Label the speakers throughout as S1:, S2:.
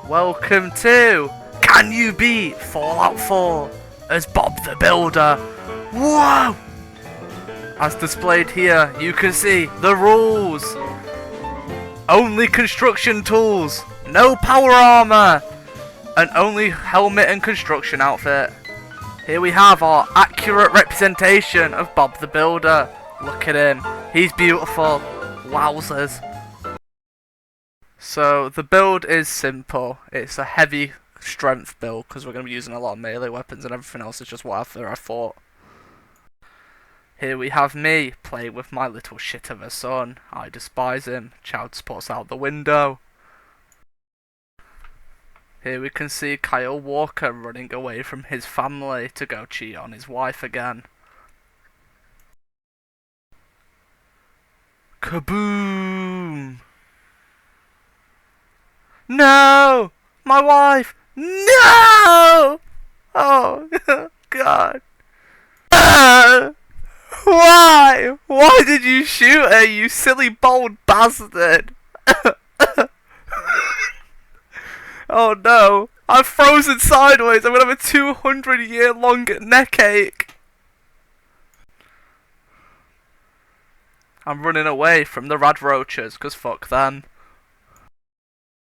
S1: Welcome to Can You Beat Fallout 4 as Bob the Builder? Whoa! As displayed here, you can see the rules. Only construction tools, no power armor, and only helmet and construction outfit. Here we have our accurate representation of Bob the Builder. Look at him, he's beautiful. Wowzers. So the build is simple. It's a heavy strength build because we're going to be using a lot of melee weapons and everything else is just whatever I thought. Here we have me playing with my little shit of a son. I despise him. Child support's out the window. Here we can see Kyle Walker running away from his family to go cheat on his wife again. Kaboom! No! My wife! No! Oh, God. Why? Why did you shoot her, you silly bold bastard? Oh no. I'm frozen sideways. I'm gonna have a 200-year-long neck ache. I'm running away from the rad roaches, because fuck them.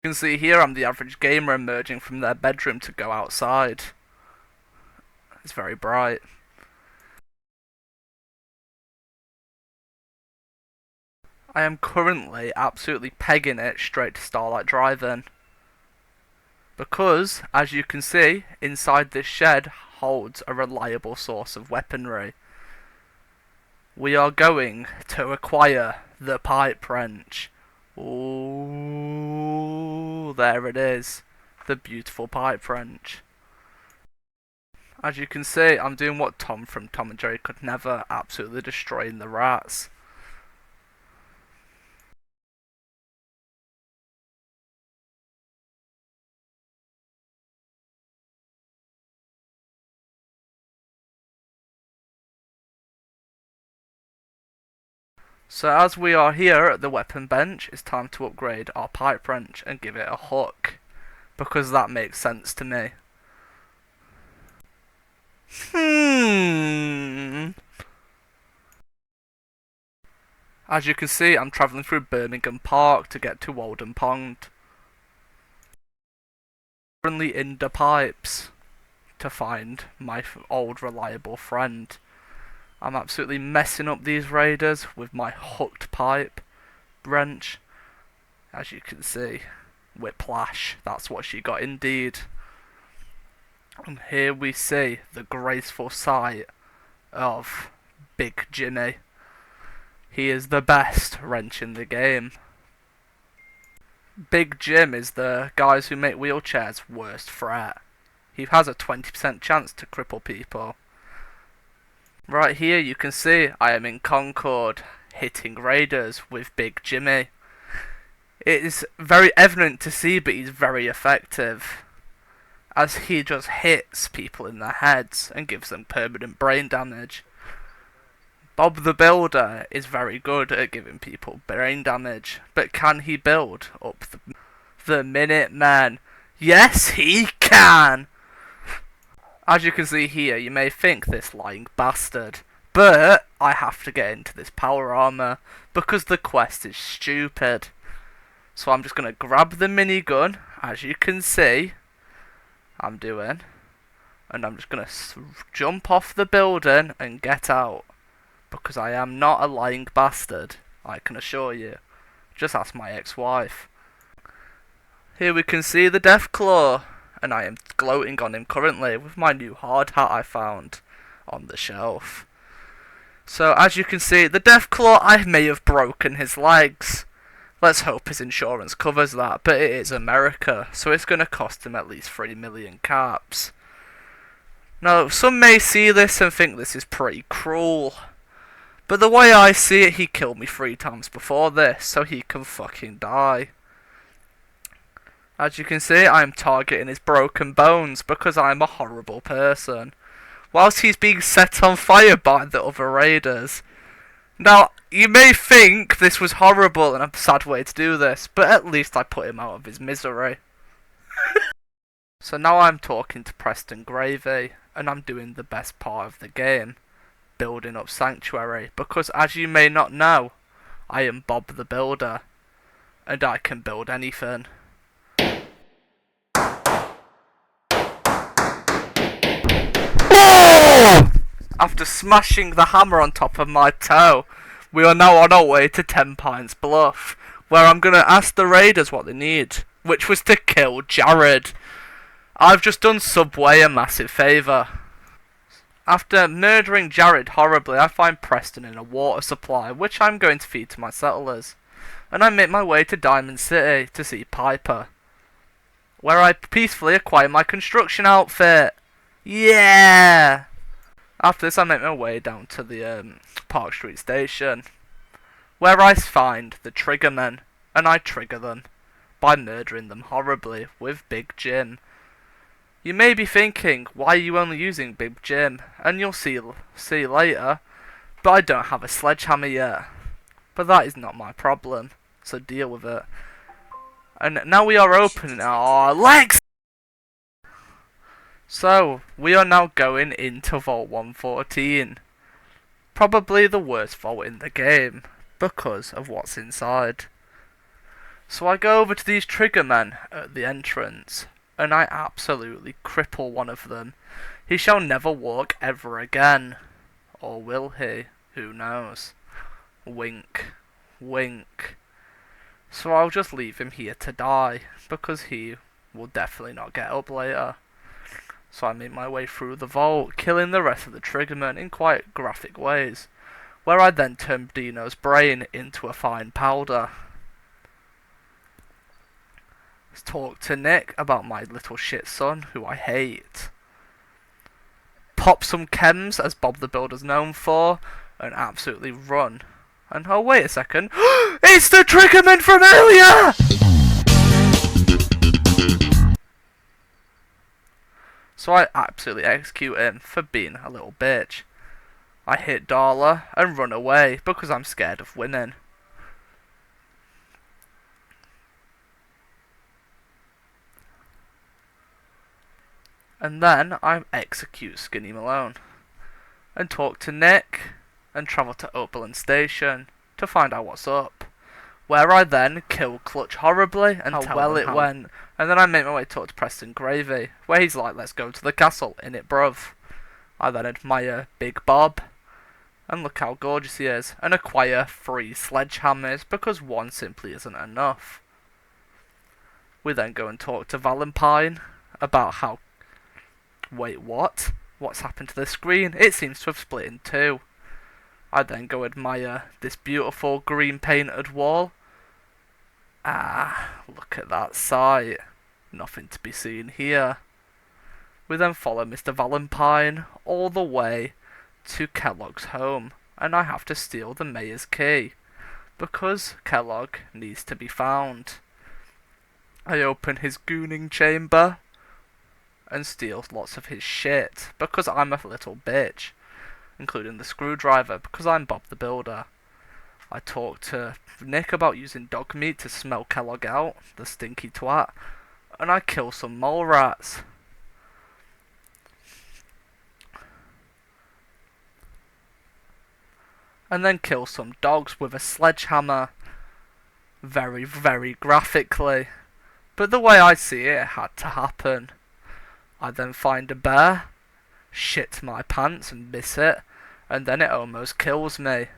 S1: You can see here I'm the average gamer emerging from their bedroom to go outside. It's very bright. I am currently absolutely pegging it straight to Starlight Drive-In. Because, as you can see, inside this shed holds a reliable source of weaponry. We are going to acquire the pipe wrench. Ooh, there it is. The beautiful pipe wrench. As you can see, I'm doing what Tom from Tom and Jerry could never, absolutely destroying the rats. So as we are here at the weapon bench, it's time to upgrade our pipe wrench and give it a hook. Because that makes sense to me. As you can see, I'm travelling through Birmingham Park to get to Walden Pond. Currently in the pipes to find my old reliable friend. I'm absolutely messing up these raiders with my hooked pipe wrench. As you can see, whiplash, that's what she got indeed. And here we see the graceful sight of Big Jimmy. He is the best wrench in the game. Big Jim is the guys who make wheelchairs' worst threat. He has a 20% chance to cripple people. Right here you can see I am in Concord, hitting raiders with Big Jimmy. It is very evident to see, but he's very effective, as he just hits people in their heads and gives them permanent brain damage. Bob the Builder is very good at giving people brain damage, but can he build up the Minutemen? Yes, he can! As you can see here, you may think this lying bastard, but I have to get into this power armor because the quest is stupid. So I'm just going to grab the minigun, as you can see I'm doing, and I'm just going to jump off the building and get out, because I am not a lying bastard, I can assure you. Just ask my ex-wife. Here we can see the deathclaw. And I am gloating on him currently with my new hard hat I found on the shelf. So as you can see, the deathclaw, I may have broken his legs. Let's hope his insurance covers that, but it is America, so it's going to cost him at least 3 million caps. Now, some may see this and think this is pretty cruel, but the way I see it, he killed me 3 times before this, so he can fucking die. As you can see, I'm targeting his broken bones because I'm a horrible person, whilst he's being set on fire by the other raiders. Now, you may think this was horrible and a sad way to do this, but at least I put him out of his misery. So now I'm talking to Preston Gravy, and I'm doing the best part of the game, building up Sanctuary, because as you may not know, I am Bob the Builder, and I can build anything. After smashing the hammer on top of my toe, we are now on our way to 10 Pines Bluff, where I'm going to ask the raiders what they need, which was to kill Jared. I've just done Subway a massive favour. After murdering Jared horribly, I find Preston in a water supply, which I'm going to feed to my settlers. And I make my way to Diamond City to see Piper, where I peacefully acquire my construction outfit. Yeah! After this, I make my way down to the Park Street station, where I find the Triggermen, and I trigger them by murdering them horribly with Big Jim. You may be thinking, why are you only using Big Jim? And you'll see later, but I don't have a sledgehammer yet. But that is not my problem, so deal with it. And now we are opening our legs! So, we are now going into Vault 114. Probably the worst vault in the game, because of what's inside. So I go over to these Triggermen at the entrance, and I absolutely cripple one of them. He shall never walk ever again. Or will he? Who knows? Wink. Wink. So I'll just leave him here to die, because he will definitely not get up later. So I make my way through the vault, killing the rest of the Triggermen in quite graphic ways, where I then turn Dino's brain into a fine powder. Let's talk to Nick about my little shit son, who I hate. Pop some chems, as Bob the Builder's known for, and absolutely run. And oh, wait a second. It's the Triggerman from earlier! So I absolutely execute him for being a little bitch. I hit Darla and run away because I'm scared of women. And then I execute Skinny Malone and talk to Nick and travel to Oberlin Station to find out what's up, where I then kill Clutch horribly and how well it went. And then I make my way to talk to Preston Gravy, where he's like, let's go to the castle, innit bruv. I then admire Big Bob, and look how gorgeous he is, and acquire 3 sledgehammers, because one simply isn't enough. We then go and talk to Valentine about how... Wait, what? What's happened to the screen? It seems to have split in 2. I then go admire this beautiful green painted wall. Ah, look at that sight. Nothing to be seen here. We then follow Mr. Valentine all the way to Kellogg's home, and I have to steal the mayor's key, because Kellogg needs to be found. I open his gooning chamber and steal lots of his shit, because I'm a little bitch, including the screwdriver, because I'm Bob the Builder. I talk to Nick about using dog meat to smell Kellogg out, the stinky twat, and I kill some mole rats. And then kill some dogs with a sledgehammer. Very, very graphically. But the way I see it, it had to happen. I then find a bear, shit my pants and miss it, and then it almost kills me.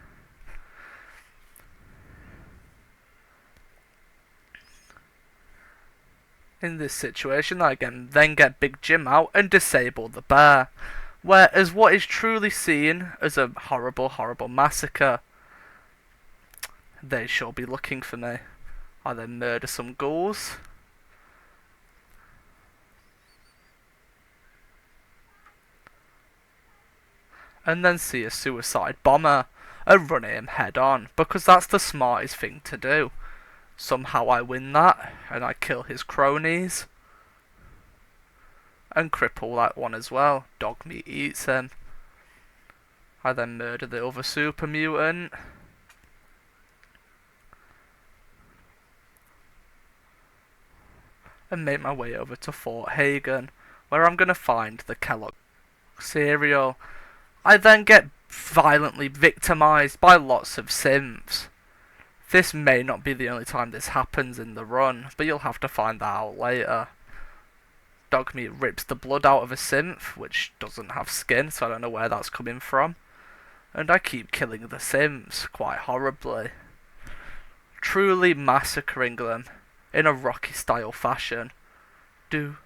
S1: In this situation, I can then get Big Jim out and disable the bear, whereas what is truly seen as a horrible, horrible massacre, they shall be looking for me. I then murder some ghouls. And then see a suicide bomber and run at him head on, because that's the smartest thing to do. Somehow I win that, and I kill his cronies. And cripple that one as well. Dog meat eats him. I then murder the other super mutant. and make my way over to Fort Hagen, where I'm going to find the Kellogg cereal. I then get violently victimised by lots of simps. This may not be the only time this happens in the run, but you'll have to find that out later. Dogmeat rips the blood out of a synth, which doesn't have skin, so I don't know where that's coming from. And I keep killing the synths quite horribly, truly massacring them in a Rocky-style fashion. Do,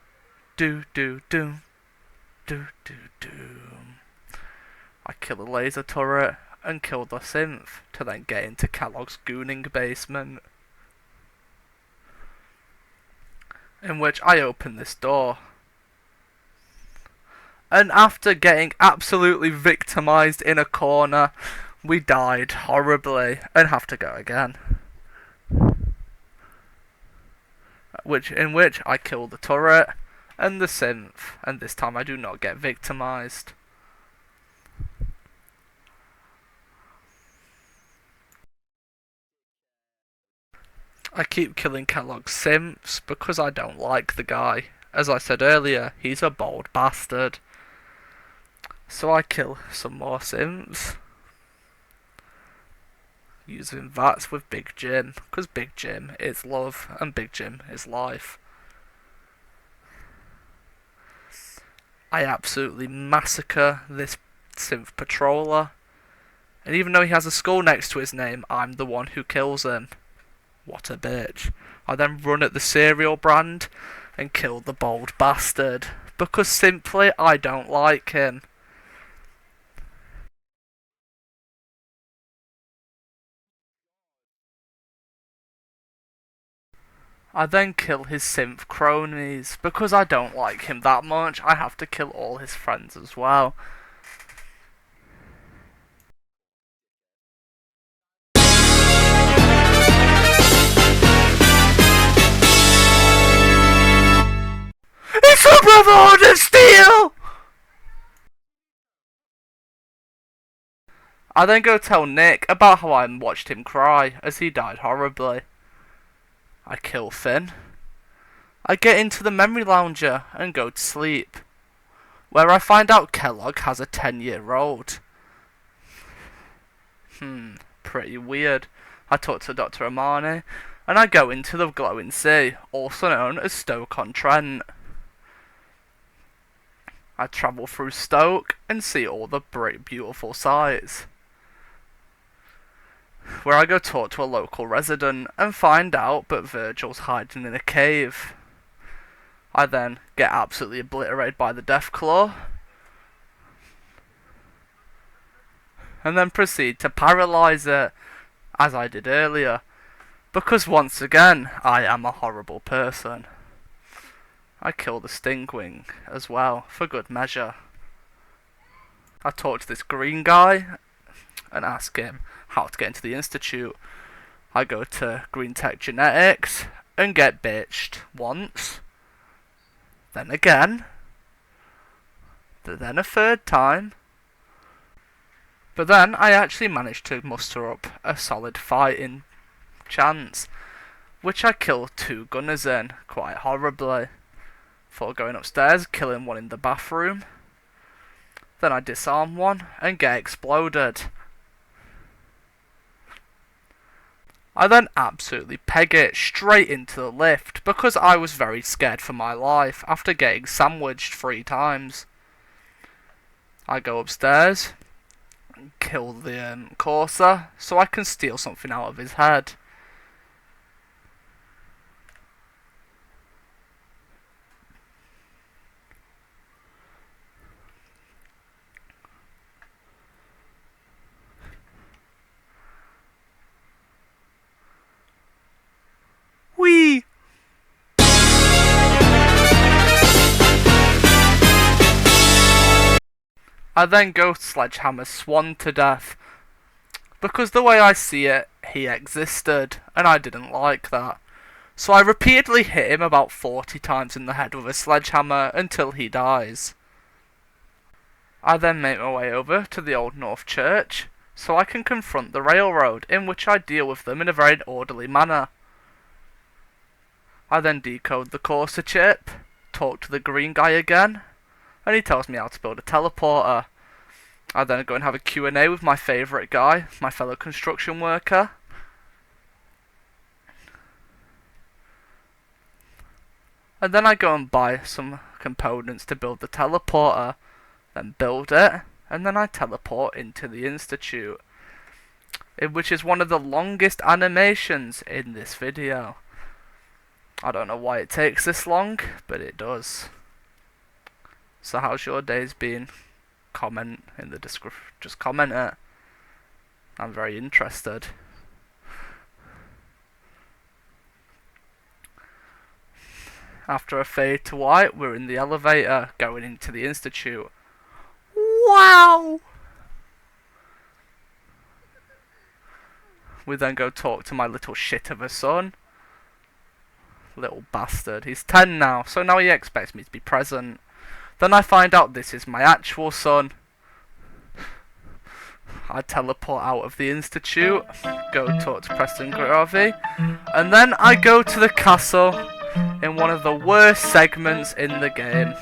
S1: do, do, do, do, do, do. I kill a laser turret and kill the synth to then get into Kellogg's gooning basement, in which I open this door. And after getting absolutely victimised in a corner, we died horribly and have to go again. In which I kill the turret and the synth, and this time I do not get victimised. I keep killing Kellogg's simps because I don't like the guy. As I said earlier, he's a bold bastard. So I kill some more simps, using VATS with Big Jim, because Big Jim is love and Big Jim is life. I absolutely massacre this synth patroller, and even though he has a skull next to his name, I'm the one who kills him. What a bitch. I then run at the cereal brand and kill the bold bastard, because simply I don't like him. I then kill his synth cronies, because I don't like him that much. I have to kill all his friends as well. It's a Brotherhood of Steel! I then go tell Nick about how I watched him cry as he died horribly. I kill Finn. I get into the memory lounger and go to sleep, where I find out Kellogg has a 10-year-old. Pretty weird. I talk to Dr. Amani, and I go into the glowing sea, also known as Stoke-on-Trent. I travel through Stoke and see all the beautiful sights, where I go talk to a local resident and find out that Virgil's hiding in a cave. I then get absolutely obliterated by the deathclaw, and then proceed to paralyse it, as I did earlier, because once again, I am a horrible person. I kill the Stingwing as well, for good measure. I talk to this green guy and ask him how to get into the Institute. I go to Green Tech Genetics and get bitched once, then again, then a third time. But then I actually managed to muster up a solid fighting chance, which I kill 2 gunners in quite horribly. Before going upstairs, killing one in the bathroom. Then I disarm one and get exploded. I then absolutely peg it straight into the lift because I was very scared for my life after getting sandwiched 3 times. I go upstairs and kill the Corsa so I can steal something out of his head. Whee! I then go sledgehammer Swan to death, because the way I see it, he existed, and I didn't like that. So I repeatedly hit him about 40 times in the head with a sledgehammer until he dies. I then make my way over to the Old North Church, so I can confront the railroad, in which I deal with them in a very orderly manner. I then decode the Corsa chip, talk to the green guy again, and he tells me how to build a teleporter. I then go and have a Q&A with my favourite guy, my fellow construction worker. And then I go and buy some components to build the teleporter, then build it, and then I teleport into the Institute, which is one of the longest animations in this video. I don't know why it takes this long, but it does. So how's your days been? Comment in the description. Just comment it. I'm very interested. After a fade to white, we're in the elevator going into the Institute. Wow! We then go talk to my little shit of a son. Little bastard. He's 10 now, so now he expects me to be present. Then I find out this is my actual son. I teleport out of the Institute, go talk to Preston Gravy, and then I go to the castle in one of the worst segments in the game.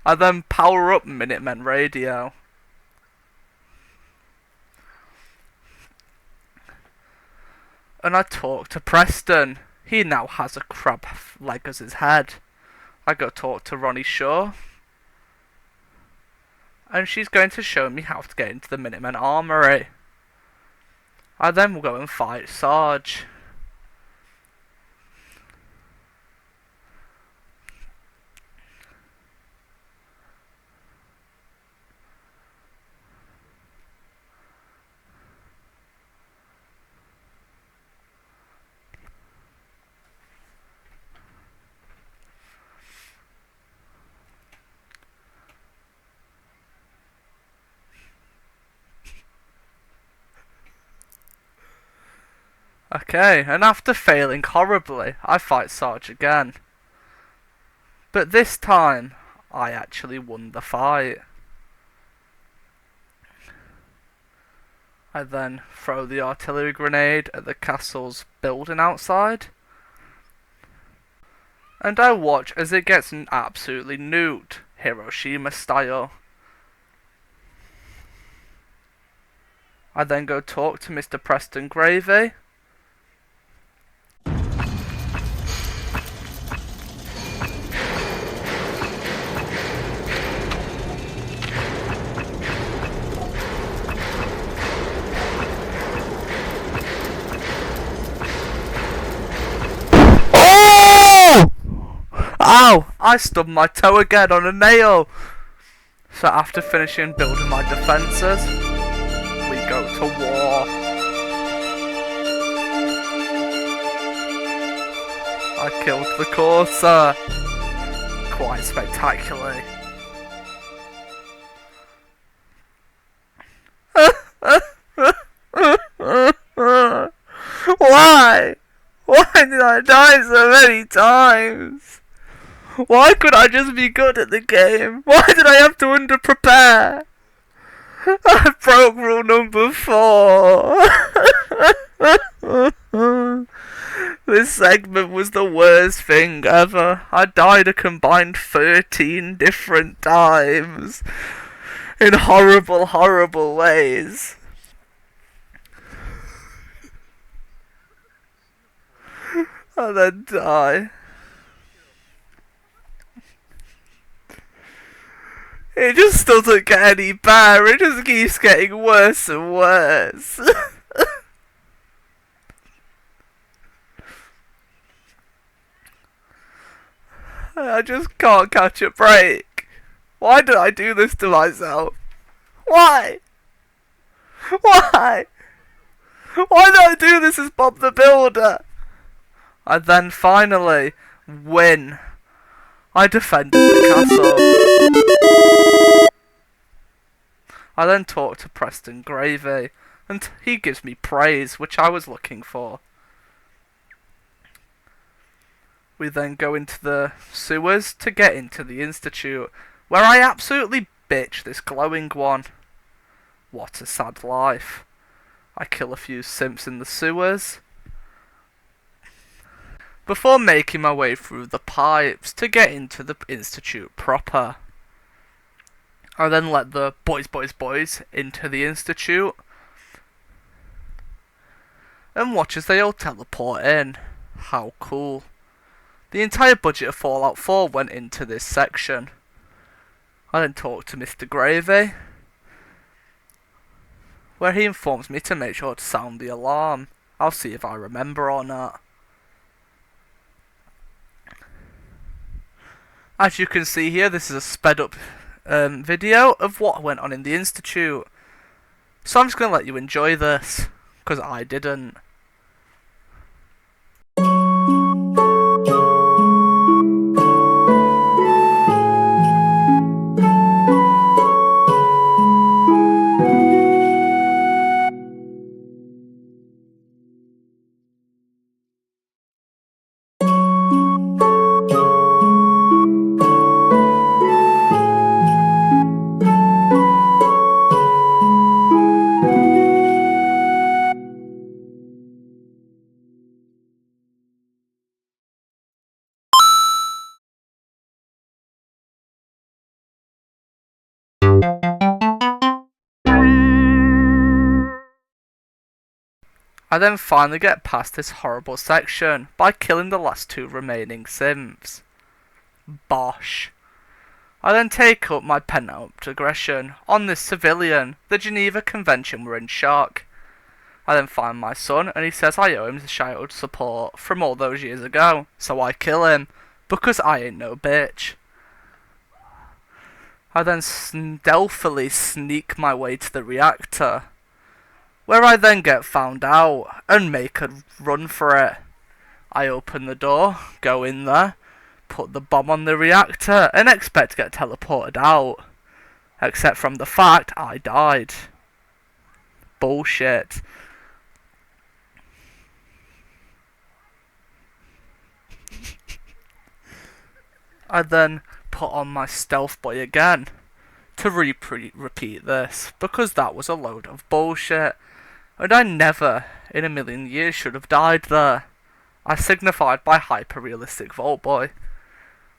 S1: I then power up Minutemen Radio. And I talk to Preston. He now has a crab leg as his head. I go talk to Ronnie Shaw. And she's going to show me how to get into the Minutemen Armory. I then will go and fight Sarge. Okay, and after failing horribly, I fight Sarge again. But this time, I actually won the fight. I then throw the artillery grenade at the castle's building outside. And I watch as it gets absolutely nuked, Hiroshima style. I then go talk to Mr. Preston Gravy. Ow! I stubbed my toe again on a nail! So after finishing building my defences, we go to war. I killed the Corsa. Quite spectacularly. Why? Why did I die so many times? Why could I just be good at the game? Why did I have to underprepare? I broke rule number 4. This segment was the worst thing ever. I died a combined 13 different times. In horrible, horrible ways. And then die. It just doesn't get any better. It just keeps getting worse and worse. I just can't catch a break. Why did I do this to myself? Why? Why? Why did I do this as Bob the Builder? I then finally win. I defended the castle. I then talk to Preston Gravy, and he gives me praise, which I was looking for. We then go into the sewers to get into the Institute, where I absolutely bitch this glowing one. What a sad life. I kill a few simps in the sewers, before making my way through the pipes to get into the Institute proper. I then let the boys into the Institute, and watch as they all teleport in. How cool. The entire budget of Fallout 4 went into this section. I then talk to Mr. Gravy, where he informs me to make sure to sound the alarm. I'll see if I remember or not. As you can see here, this is a sped up video of what went on in the Institute. So I'm just going to let you enjoy this, because I didn't. I then finally get past this horrible section by killing the last 2 remaining simps. Bosh. I then take up my pent-up aggression on this civilian. The Geneva Convention were in shock. I then find my son, and he says I owe him child support from all those years ago, so I kill him, because I ain't no bitch. I then stealthily sneak my way to the reactor, where I then get found out and make a run for it. I open the door, go in there, put the bomb on the reactor, and expect to get teleported out. Except from the fact I died. Bullshit. I then put on my stealth boy again to repeat this, because that was a load of bullshit, and I never in a million years should have died there. I signified by hyper-realistic Vault Boy.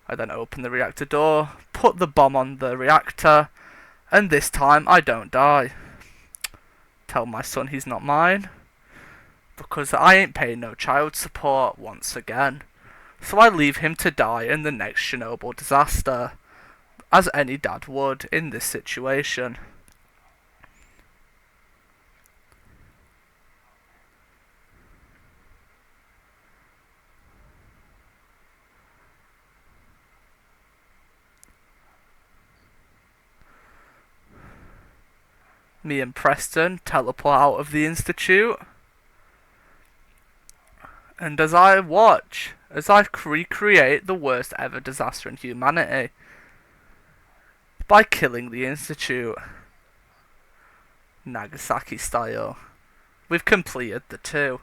S1: I then open the reactor door, put the bomb on the reactor, and this time I don't die. Tell my son he's not mine, because I ain't paying no child support once again. So I leave him to die in the next Chernobyl disaster, as any dad would in this situation. Me and Preston teleport out of the Institute, and as I watch, as I recreate the worst ever disaster in humanity, by killing the Institute, Nagasaki style. We've completed the 2.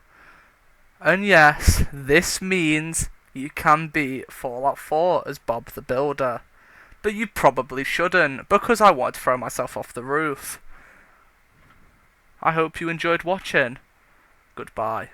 S1: And yes, this means you can beat Fallout 4 as Bob the Builder. But you probably shouldn't, because I want to throw myself off the roof. I hope you enjoyed watching. Goodbye.